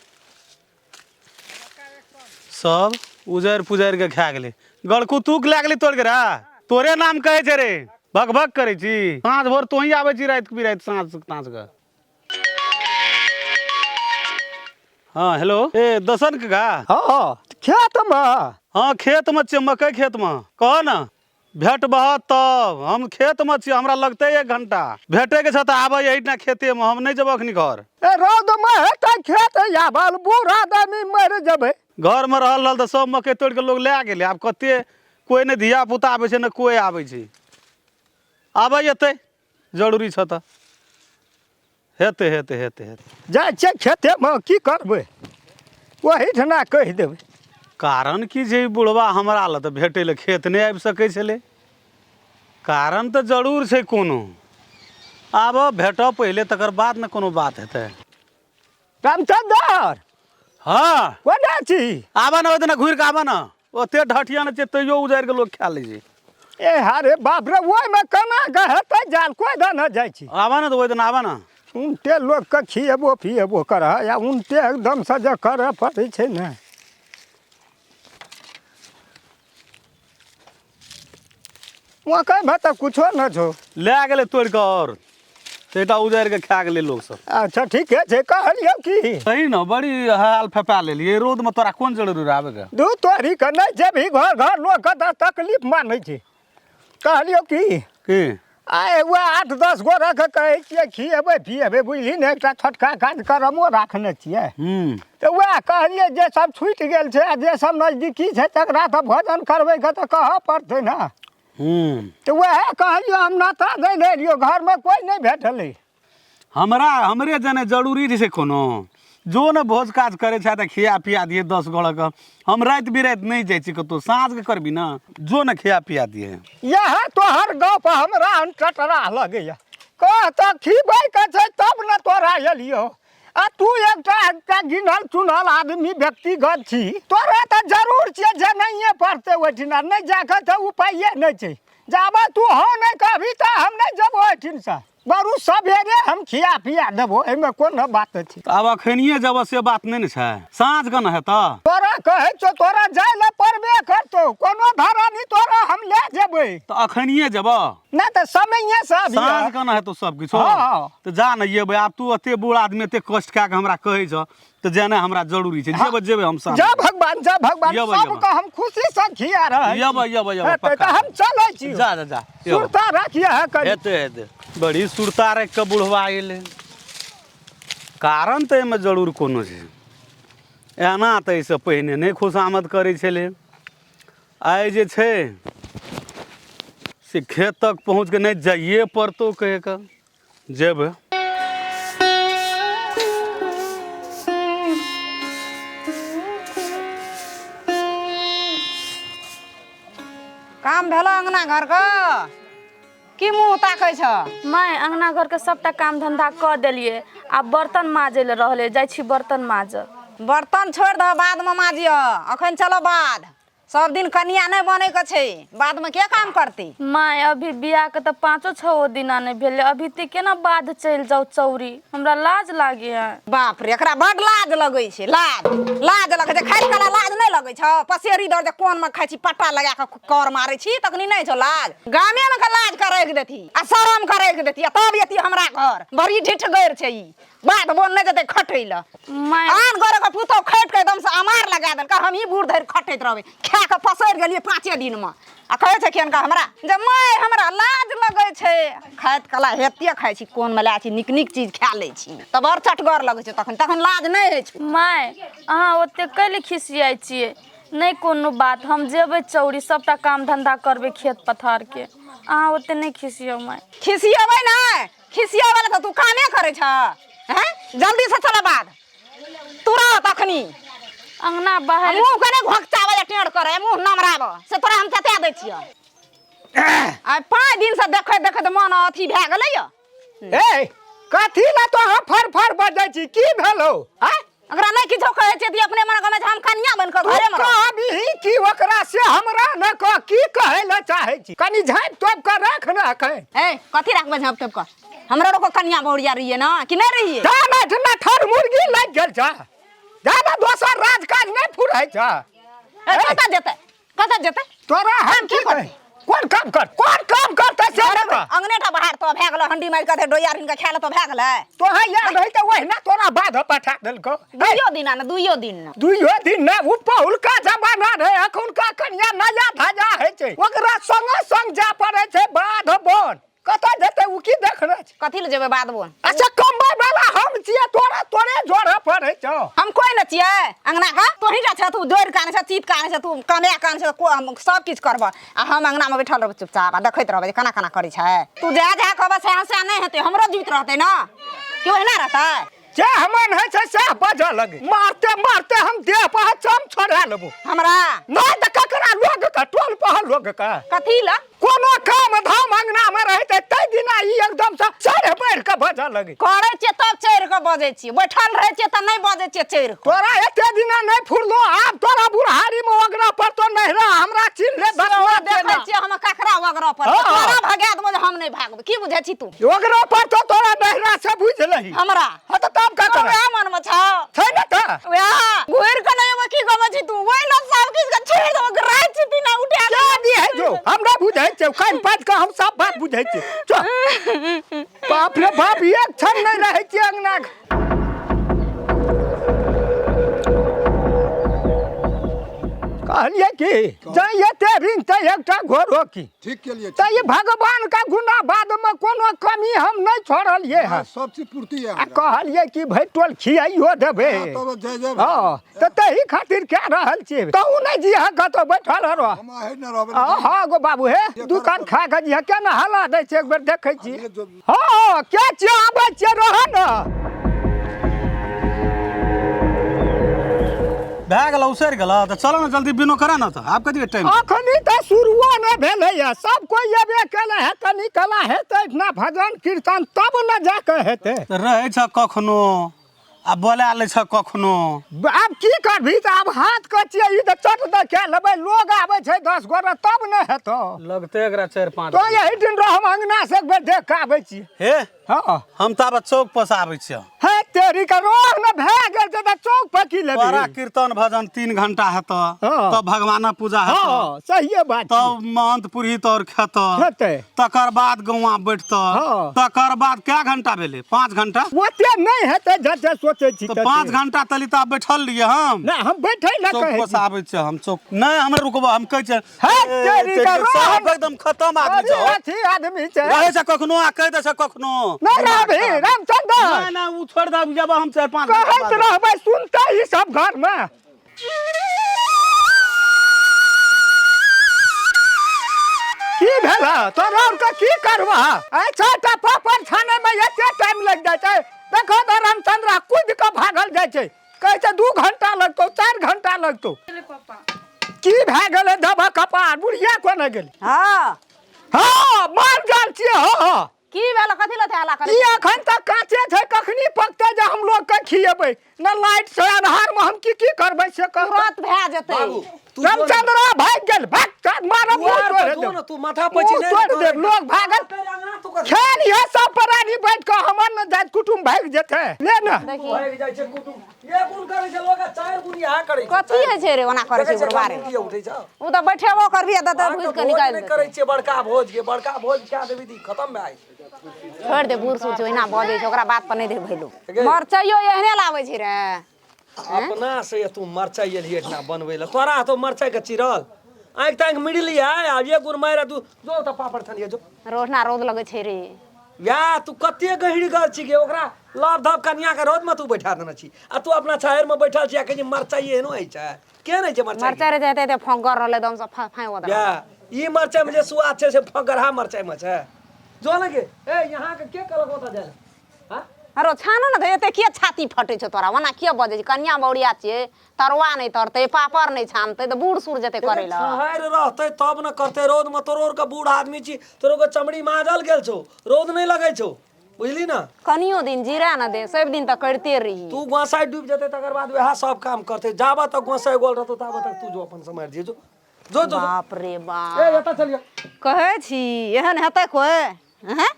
सब उजारि पुजारि के खा गेलै गड़कुतुक लए गेली तोड़ के रा तोरे नाम कहै छै रे भग भग करै छी साँझ भोर तोही आबै छी राति बिराति साँझ के हाँ हेलो ए दसन का हाँ खेत में हाँ खेत में छियै मकई खेत में कह न भेट बहत तब हम खेत में छियै हमरा लगते 1 घंटा भेटे के छ त आबे यही खेते में हम नहीं जब अखनी घर ए रौद में हेतै खेत या बाल बूढ़ आदमी मर जबै घर में रहल त सब मकई तोड़ के लोग ले गेले आब कते कोई नहीं धिया पुता आबे छै न कोई आबे छै आबे एतै जरूरी छ त हेतै हेतै हेतै हेतै जाइ छै खेते में की करबै वही ठना कहि देबै कारण की छै बुढ़वा हमरा ल त भेटे ले खेत नहीं आबि सकै छलै कारण त जरूर छै कोनो आब भेट पहिले तकर बाद न कोनो बात हेतै रामचंदर हाँ कोना छी आबा न ओतना घुर के आबा न ओते ढठिया न छै तैयो उजारि के लोग खा लै छै ए हारे बाप रे ओहि में केना गहतै जाल कोई द न जाइ छी आबा न त ओइ दिन आबा न उनटे लोग के खिएबो पिएबो कर या उनटे एकदम से जे करे पड़ै छै ने मकई में तो कुछो न छो ले गेलै तोड़ के और सेटा उजारि के खा गेलै लोग सब अच्छा ठीके छै कहलियौ की सही न बड़ी हाल फेपा लेलियै रोद में तोरा कोन जरूरी रह आबे के दू तोरी के नहीं जेबही घर घर लोग के तो तकलीफ मानै छै कहलियौ की आए वो 8-10 गो रख कहै छियै खिएबै पिएबै बुझली ने एकटा छोटका कार्यक्रमो राखने छियै तऽ वएह कहलियै जे सब छूटि गेल छै आ जे सब नजदीकी छै तकरा तऽ भोजन करबैके तऽ कहऽ पड़तै ने तऽ वएह कहलियै हम नाता दै रहियौ घरमे कोइ नहि भेटलै हमरा हमरे जने जरूरी छै कोनो जो न भोज काज करे छै त खिया पिया दिए 10 गोड़ के हम रात बिरात नहीं जाइ छी कतो साँझ के करबी न जो न खिया पिया दिए यह तोहर गप हमरा टटरा लगैया कह तऽ खिबै के छै तब न तोरा एलियो आ तू एकटा गिनल चुनल आदमी व्यक्तिगत छी तोरा तऽ जरूर छियै जे नहिए पड़तै ओहिठिना नहीं जाके तऽ उपाये नहीं छै जाबे तू हो नहीं कहबी तऽ हम नहीं जेबो ओहिठिन से बरू सवेरे हम खिया पिया देबो एहिमे कोन बात छै आब अखनिए जब से बात नहीं न छै साँझ के न हेतऽ तोरा कहै छौ तोरा जाय ले पड़बे करतौ कोनो धरानी तोरा हम ले जेबै त अखनिए जब नहीं तऽ समये से अभी साँझ के न हेतौ सब किछो हाँ। त जा न येबै आब तू एते बूढ़ आदमी एते कष्ट कए के हमरा कहै छ त जेना हमरा जरूरी छै जेबै हम साँझ जय भगवान यब, सबके हम खुशी से खिया रहे येबै तऽ हम चलै छी जा जा जा सुरता रखिए है करी हेते हेते बड़ी सुरता रख के बुढ़वा अइले कारण तऽ एहिमे जरूर कोनो छै एना तऽ एहिसँ पहिने नहि खुशामद करै छलै आइ जे छै से खेत तक पहुँच के नहीं जाइए पड़तौ कहे के जेबै काम भेलो अंगना घर का की मुंह ताकै छ मैं अंगना घर के सबटा काम धंधा क देलिए आब बर्तन माजे ले रहले जाइ छी बर्तन माज बर्तन छोड़ दो बाद में माजियो अखन चलो बाद सब दिन कनिया नहीं बने के छै बाद में के काम करती मैं अभी बियाह के तो 5-6 दिना नहीं भेले अभी ते केना बाद चल जाऊ चौरी हमरा लाज लागे है बाप रे एकरा बड लाज लगै छै लाज लगै छै खाइ काला लाज नहीं लगै छ पसेरी दर जे कोन में खाइ छी पट्टा लगा के कर मारै छी तखनी नहीं छ लाज गामे में के लाज करे के देती आ शरम करे के देती तब एती हमरा घर बड़ी ढिठ गैर छै ई बात बोल नहीं जते खटै ल मैं आन गोरे के पुतो खट के एकदम से अमार लगा देल का हम ई बूढ़ धर खटैत रहबे खा के पसैर गेलिए 5 दिन में आ कहै छै केन का हमरा जे मैं हमरा लाज लगै छै खाइत कला हेतिए खाइ छी कोन में ला छी निक निक चीज खा लै छी तब और चटगर लगै छै तखन लाज नहीं होइ छै मैं अहाँ ओते कैले खिसियाइ छियै नहीं कोनो बात हम जेबै चौरी सबटा काम धंधा करबै खेत पथार के अहाँ ओते नहीं खिसियौ मैं खिसियेबै नहीं खिसियेबै त तू कामे करै छ हैं जल्दी से चल बाद तुरंत अखनी अंगना बाहर मुंह कने घोकचावे टेढ़ करे मुंह नमराब से तोरा हम चटा दै छियै आ 5 दिन से देखैत मन अथी भए गेलै ए कथी ला तो हम फर बजै छी की भेलौ हैं अगरा नहीं किछो कहै छै ती अपने मन गमे हम कन्या बन के घरे में कहबी की ओकरा से हमरा न कह की कहै ला चाहै छी कनी झाँप तोप के रख न कहे ए कथी राखबे झाँप तोप के हमरा रो को कन्या बहुरिया रहिए ना कि नहीं रहिए जाना ठना ठर मुर्गी लग गेल छ जाना दोसर राज काज नहीं फुरै छ कत जेते तोरा हम की कहे कोन काम करते से बता अंगनेटा बाहर तो भए गेल हंडी मार के डोया रिन के खाए तो भए गेलै तो है याद है तो वही तोरा बाद पठा देलको दुइयो दिन ना दुइयो दिन ना दुइयो दिन ना उ पहुलका जमाना रे अखुनका कन्या नया धाजा है छै ओकरा संग संग जा पड़े छै बाध बोन कतऽ जेतै उ की देखने छै कथी ले जेबै बाद बोन अच्छा कमबै वाला हम छियै तोरे जोड़े पड़े छौ हम कोई न छियै अंगना का तोही जा छ तू जोड़ कान से चीत कान से तू कमे कान से सब किछ करब आ हम अंगना में बैठल रहब चुपचाप आ देखैत रहब केना केना करै छै तू जा कहब से हंसा नहीं हेतै हमरो जीवित रहतै ना क्यों एना रहतै जे हमन है से सह बजा लगे मारते मारते हम देह पर चम छोड़ा लेबो हमरा नहीं त ककरा लोग का टोल पहल लोग का कथी ला कोनो काम धाम अंगना में रहते तै दिना ई एकदम से चढ़ बढ़ के बजा लगे करे छियै तब चढ़ के बजै छियै बैठल रहै छियै त नहीं बजै छियै चढ़ के तोरा एते दिना नहीं फुरलो आब तोरा बुढ़ारी में ओगरा पर तो नहीं रह हमरा चिन्ह ले दसवा देखै छियै हम ककरा वगरा पर हाँ। तोरा भगा देबो जे हम नहीं भागब की बुझै छी तू ओगरा पर तो तोरा नहरा से बुझ लही हमरा ह त तब का करे वएह मन में छ छै न त वएह घुर के नहीं अब की गबै छी तू वही न सब किछ के छेड़ दो गराय छी दिना उठा क्या दी है जो हमरा बुझै छै कान पात के हम सब बात बुझै छै चल बाप रे बाप एक क्षण नहीं रहै छै अंगना कहलिए कि जाइए ते रिंग ते एकटा घोरो की ठीक के लिए त ये भगवान का गुना बाद में कोनो कमी हम नहीं छोड़लिए है सब चीज पूर्ति है आ कहलिए कि भाई टोल खियाइयो देबे तब जय जय हां त तही खातिर क्या रहल छी तू नहीं जी हा कतो बैठल रह हम है न रहबे हां गो बाबू हे दुकान खा के जी केना हला दै छै एक बेर देखै छी हां क्या छी आबै छै रह न भए गेल उसरि गेल तऽ चलो ना जल्दी बिनो करा ना तऽ आब कथी टाइम अखनी त शुरुआ न भेलै है सब कोई एबे केले है कनी कला हेतै ना भजन कीर्तन तब न जाके हेतै रहै छ कखनो आ बोला लै छ कखनो आब की करभी त आब हाथ के छियै ई त चट द के लेबै लोग आबै छै 10 गोरा तब न हेतौ लगते एकरा 4-5 तो यही दिन रह हम अंगना से एक बेर देख के आबै छी हे हां हम त आब चौक पर से आबै छियै हे तेरी का रोग न भए गेल त चौक पर की लेबै बड़ा कीर्तन भजन 3 घंटा हेत हाँ। तब भगवान पूजा हेत हां सही बात तब महंत पुरोहित और खेत हेतै तकर बाद गौवा बैठत हाँ। तकर बाद क्या घंटा भेले 5 घंटा ओते नहीं हेतै जते सोचै छी तो 5 घंटा तली त बैठल रहिए हम ना हम बैठै न चौक कहै पर से आबै छियै हम चौक नहीं हमरा रुकबो हम कहै छै हे तेरी का रोग सब एकदम खत्म आदमी अरे छै अथी आदमी छै रहै छै कखनो आ कहै छै कखनो नहीं रहबी रामचंद्र नहीं ना उ छोड़ दब जब हम 4-5 कहैत रहबै सुनते ही सब घर में की भेला तोरा और का की करबा अच्छा टा पापड़ छाने में एते टाइम लग जाय छै देखो तो रामचंद्र कूद के भागल जाय छै कहै छै 2 घंटा लगतौ 4 घंटा लगतौ की भए गेलै दबा कपार बुढ़िया कोने गेल हां हां मार जाल छियै हां की भेल कथी लते हल्ला करे ई अखन तक काचे छै कखनी पकते जे हम लोग के खियेबै न लाइट से अन्हार में हम की करबै से कह तुरंत भए जेतै रामचंद्र भाग गेल भाग काट मारब मुंह तोड़ दे तू माथा पची मुंह तोड़ दे लोग भागल खेल ये सब प्राणी बैठ के हमर न जात कुटुम भाग जेते ले न भाग जाइ छै कुटुम ये कोन करे छै लोग 4 गुनी आ करे छै कथी है छै रे ओना करे छै गुरबारे ये उठै छ उ त बैठेबो करबी त भूज के निकाल दे करे छै बड़का भोज क्या देबी दी खत्म भए छोड़ दे बूढ़ सूढ़ ओहिना बजै छै ओकरा बात पर नहीं दे भइलो मरचाइयो एहने लाबै छै रे अपना से तू मरचाई एलिए इतना बनबै ल तोरा तो मरचाई के चिरल आंख तांख मिडली है आ ये गुर मारा तू जो त पापड़ छनिए जो रोजना रोद लगै छै रे या तू कते गहिरी गल छी के ओकरा लाभ धाप कन्या के रोद में तू बैठा देना छी आ तू अपना छायर में बैठल छी आ के मरचाई एनो है छै के नहीं छै मरचाई मरचाई रे जाते ते फंगर रहले दम से फाय ओदा या ई मरचाई में जे स्वाद छै से फगरहा मरचाई में छै जो ना के ए यहां के कलक होता जाय हां अरे छानो न एते के छाती फटे छ तोरा ओना के बजे छै कन्या बौड़िया छै तरवा नहीं तरते पापड़ नहीं छानते त बूढ़ सूढ़ जते करे ला छहार रहते तब न करते रोद में तोरोर का बूढ़ आदमी छी तोरो के चमड़ी माजल गेल छौ रोद नहीं लगै छौ बुझली ना कनियो दिन जीरा न दे सब दिन त करते रही तू गोसाई डूब जते तकर बाद वह सब काम करते जाबा तक गोसाई गोल रहतो ताबा तक तू जो अपन समझ जे जो जो जो बाप रे बाप ए एता चलिए कहै छी एहन हेतै कोइ हैं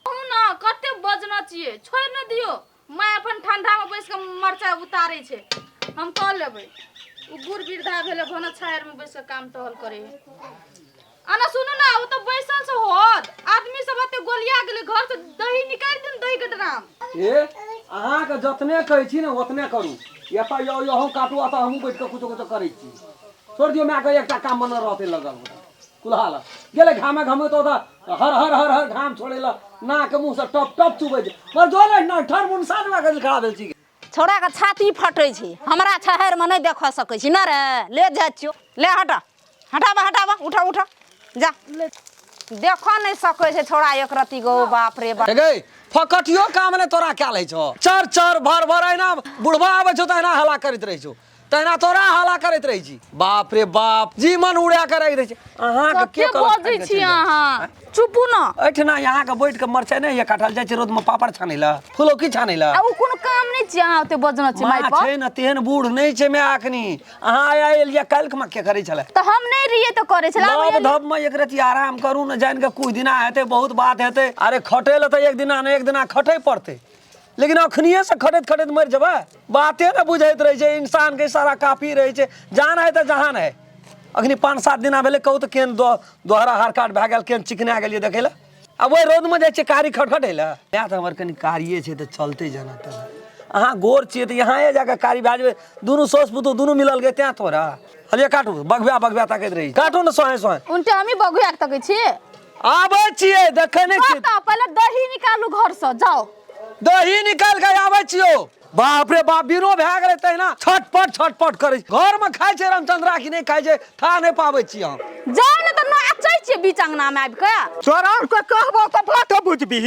कहू ना कते बजना छिए छोड़ न दियो मैं अपन ठंडा में बैस के मरचा उतारे छै हम कह लेबै उ बूढ़ वृद्धा भेले भन छायर में बैस के काम टहल करे आना सुनो ना, वो तो बैसल से होत आदमी सब आते गोलिया गेले घर से दही निकाल दिन दही के ड्राम। ए अहाँ के जतने कहै छी ने ओतने करू। या त यहो काटू आ त हमहू बैठ के कुछो करै छी। छोड़ दियो मैं के एकटा काम बनल रहते लगल कुल्हाल गेले घामे घामे तो हर हर हर हर घाम छोड़ेला ना के मुंह से टप टप चुबै छै। पर जोले ना ठर मुन साजवा के खड़ा भेल छी। छोड़ा के छाती फटै छै, हमरा छहर में नहीं देख सकै छी ना रे। ले जा छियो, ले हटा हटावा उठा उठा जा। देखो नहीं सकै छै छोड़ा एक रति गो। बाप रे बाप गे फकटियो काम ने तोरा क्या लै छो। चर चर भर भर आइना बुढ़वा आबै छो तहिना हला करैत रहै छो, तहिना तोरा हला करैत रही छी। बाप रे बाप जी मन उड़ा के रख दै छै। अहाँ के बजै छी अहाँ? चुपू ना। एठना यहाँ के बैठ के मरचाई नहीं काटल जाय छै रोद में पापड़ छानैला फुलौकी छानैला। आ उ कोनो काम नहीं छी अहाँ ओते बजना छी माई पर। छै न तेहन बूढ़ नहीं छै मैं अखनी। अहाँ आइलिया काल्हि के के करै छले तो हम नहीं रहिए तो करे छला। नव धब में एक रति आराम करू न जान के कुछ दिना हेते बहुत बात हेते। अरे खटे ल त एक दिना न एक दिना खटे पड़ते, लेकिन अखनिए से खटत खटत मर जबा। बाते न बुझाइत रहे छै इंसान के सारा काफी रहे छै। जान है त जहान है। अखनी 5-7 दिना भेले कहू त केन दोहरा हार काट भए गेल केन चिकना गेलिए देखे ला। अब ओइ रोद में जाय छै कारी खटखटेला। या त हमर कनी कारिये छै त चलते जना त। अहाँ गोर छिए त यहाँ जाके कारी भए जेबे। दुनू सोस पुतो दुनू मिलल गे त्या तोरा हलिए काटू बगबा ताकैत रही। काटू न सोहे सोहे उनटे हमी बगुआ के तकै छी। आबै छिए देखे नै छी। पहले दही निकालू घर से जाओ। दही निकाल के आबै छियो। बाप रे बाप बिनो भए गेलै तहिना छटपट करै छै। घर में खाइ छै रामचंद्रा की नहीं खाइ छै था नहीं पाबै छी हम। जाओ न त नाचै छी बीच अंगना में आबि के। चोरार के कहबो त बात बुझबी।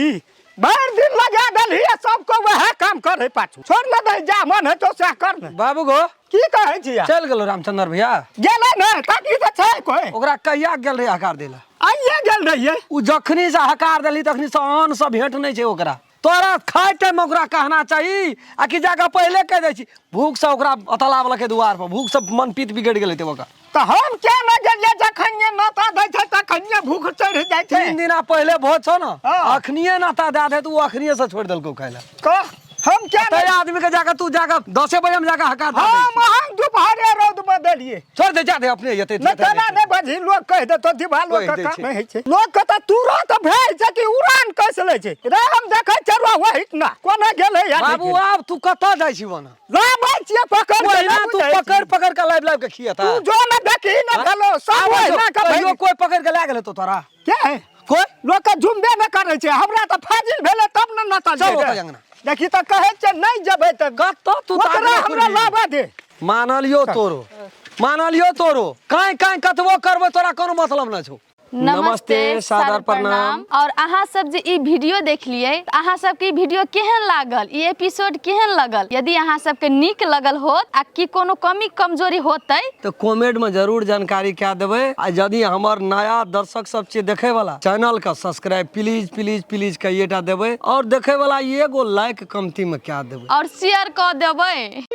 भर दिन लगा देलही सबको वह काम करे पाछू। छोड़ न दे जा मन है तो से कर न। बाबू गो की कहै छी? चल गेलो रामचंद्र भैया गेले न ताकि त छै कोई। ओकरा कहिया गेल रे हकार देला? आइए गेल रहिए। उ जखनी से हकार देली तखनी से अन्न से भेंट नहीं छै ओकरा। तोरा खाए टाइम में ओकरा कहना चाहिए आ कि जाके पहले कह दै छी। भूख से ओकरा अतला वाला के द्वार पर भूख से मन पीत बिगड़ गेलै ते ओकरा। त हम क्या न गेलिए जखन ये नाता दै छै तखन भूख चढ़ जाय छै। 3 दिना पहले भोज छौ न हाँ। अखनिए नाता दे दे तू अखनिए से छोड़ देलको खाइला। कह हम क्या ते आदमी के जाके तू जाके 10 बजे में जाके हकार दे हम हम दोपहरे रौद में देलिए। छोड़ दे जा दे अपने येते न तना दे बजी लोग कह दे तो दिवालो कह का दै काम छै। नहीं छै। लोग के त तुरंत भेज छै कि उड़ान कैसे ले छै। रे हम देखै चरुआ वही ना कोना गेले यार। बाबू अब तू कत जाय छी वना? लाबै छिए पकड़ के वहीना ना तू पकड़ के लाइव के खियाता। तू जो न देखी न गलो सब वहीना का कहियो कोई पकड़ के ला गेले तो तोरा क्या है? कोई लोग के झुमबे न करे छै। हमरा त फाजिल भेले तब न नाता चल दे। ओतय अंगना। देखी त कहै छै नहीं जेबै त कत तू ओकरा हमरा लाबा दे। मानलियो तोरो काई कतबो करबो तोरा कोनो मतलब न छौ। नमस्ते सादर प्रणाम। और अहाँ सब जे ई वीडियो देख लिए अहाँ सबके ई वीडियो केहन लागल, ई एपिसोड केहन लगल? यदि अहाँ सबके नीक लगल होत आ कि कोनो कमी कमजोरी होतै तो कमेंट में जरूर जानकारी क्या देवे। आ यदि हमार नया दर्शक सब छे देखे वाला चैनल का सब्सक्राइब प्लीज कहिएटा देवे। और देखे वाला एगो लाइक कमती में क्या देवे और शेयर कर देबै।